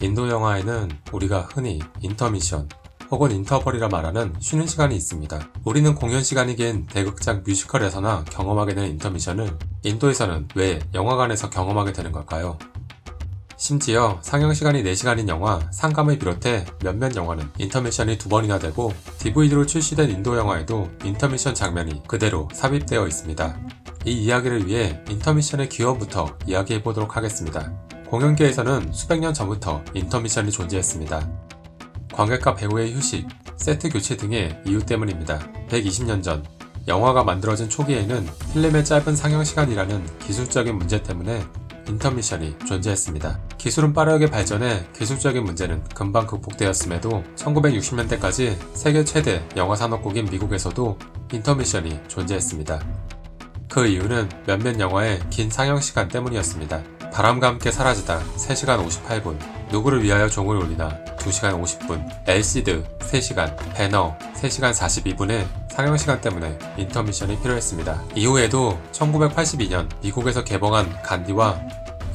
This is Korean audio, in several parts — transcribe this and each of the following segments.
인도 영화에는 우리가 흔히 인터미션 혹은 인터벌이라 말하는 쉬는 시간이 있습니다. 우리는 공연 시간이긴 대극장 뮤지컬에서나 경험하게 되는 인터미션을 인도에서는 왜 영화관에서 경험하게 되는 걸까요? 심지어 상영시간이 4시간인 영화 상감을 비롯해 몇몇 영화는 인터미션이 2번이나 되고 DVD로 출시된 인도 영화에도 인터미션 장면이 그대로 삽입되어 있습니다. 이 이야기를 위해 인터미션의 기원부터 이야기해보도록 하겠습니다. 공연계에서는 수백 년 전부터 인터미션이 존재했습니다. 관객과 배우의 휴식, 세트 교체 등의 이유 때문입니다. 120년 전 영화가 만들어진 초기에는 필름의 짧은 상영시간이라는 기술적인 문제 때문에 인터미션이 존재했습니다. 기술은 빠르게 발전해 기술적인 문제는 금방 극복되었음에도 1960년대까지 세계 최대 영화 산업국인 미국에서도 인터미션이 존재했습니다. 그 이유는 몇몇 영화의 긴 상영시간 때문이었습니다. 바람과 함께 사라지다 3시간 58분, 누구를 위하여 종을 울리나 2시간 50분, 엘시드 3시간, 배너 3시간 42분의 상영시간 때문에 인터미션이 필요했습니다. 이후에도 1982년 미국에서 개봉한 간디와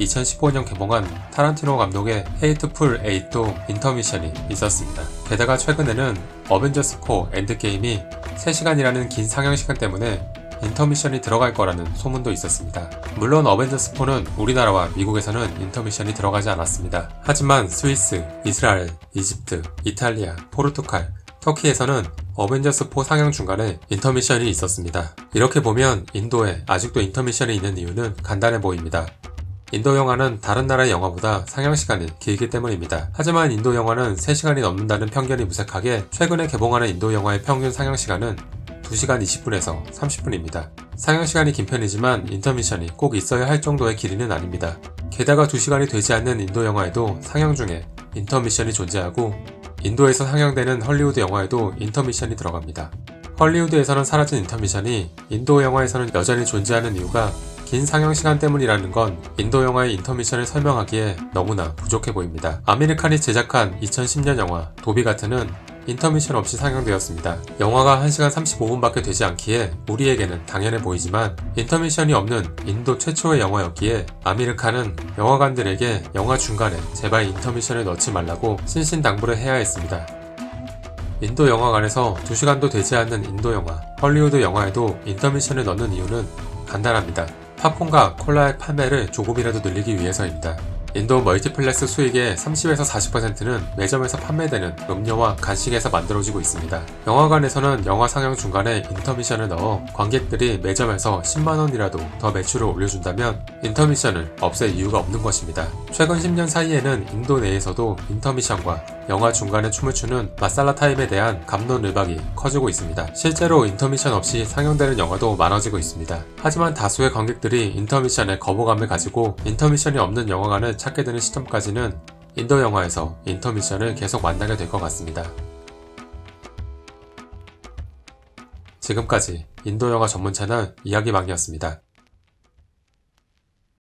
2015년 개봉한 타란티노 감독의 헤이트풀 8도 인터미션이 있었습니다. 게다가 최근에는 어벤져스 4 엔드게임이 3시간이라는 긴 상영시간 때문에 인터미션이 들어갈 거라는 소문도 있었습니다. 물론 어벤져스4는 우리나라와 미국에서는 인터미션이 들어가지 않았습니다. 하지만 스위스, 이스라엘, 이집트, 이탈리아, 포르투갈, 터키에서는 어벤져스4 상영 중간에 인터미션이 있었습니다. 이렇게 보면 인도에 아직도 인터미션이 있는 이유는 간단해 보입니다. 인도 영화는 다른 나라의 영화보다 상영시간이 길기 때문입니다. 하지만 인도 영화는 3시간이 넘는다는 편견이 무색하게 최근에 개봉하는 인도 영화의 평균 상영시간은 2시간 20분에서 30분입니다. 상영시간이 긴 편이지만 인터미션이 꼭 있어야 할 정도의 길이는 아닙니다. 게다가 2시간이 되지 않는 인도 영화에도 상영 중에 인터미션이 존재하고 인도에서 상영되는 헐리우드 영화에도 인터미션이 들어갑니다. 헐리우드에서는 사라진 인터미션이 인도 영화에서는 여전히 존재하는 이유가 긴 상영시간 때문이라는 건 인도 영화의 인터미션을 설명하기에 너무나 부족해 보입니다. 아메리칸이 제작한 2010년 영화 도비가트는 인터미션 없이 상영되었습니다. 영화가 1시간 35분밖에 되지 않기에 우리에게는 당연해 보이지만 인터미션이 없는 인도 최초의 영화였기에 아메리칸은 영화관들에게 영화 중간에 제발 인터미션을 넣지 말라고 신신당부를 해야 했습니다. 인도 영화관에서 2시간도 되지 않는 인도 영화, 헐리우드 영화에도 인터미션을 넣는 이유는 간단합니다. 팝콘과 콜라의 판매를 조금이라도 늘리기 위해서입니다. 인도 멀티플렉스 수익의 30에서 40%는 매점에서 판매되는 음료와 간식에서 만들어지고 있습니다. 영화관에서는 영화 상영 중간에 인터미션을 넣어 관객들이 매점에서 10만원이라도 더 매출을 올려준다면 인터미션을 없앨 이유가 없는 것입니다. 최근 10년 사이에는 인도 내에서도 인터미션과 영화 중간에 춤을 추는 마살라 타임에 대한 갑론을박이 커지고 있습니다. 실제로 인터미션 없이 상영되는 영화도 많아지고 있습니다. 하지만 다수의 관객들이 인터미션에 거부감을 가지고 인터미션이 없는 영화관을 찾게 되는 시점까지는 인도 영화에서 인터미션을 계속 만나게 될 것 같습니다. 지금까지 인도 영화 전문 채널 이야기방이었습니다.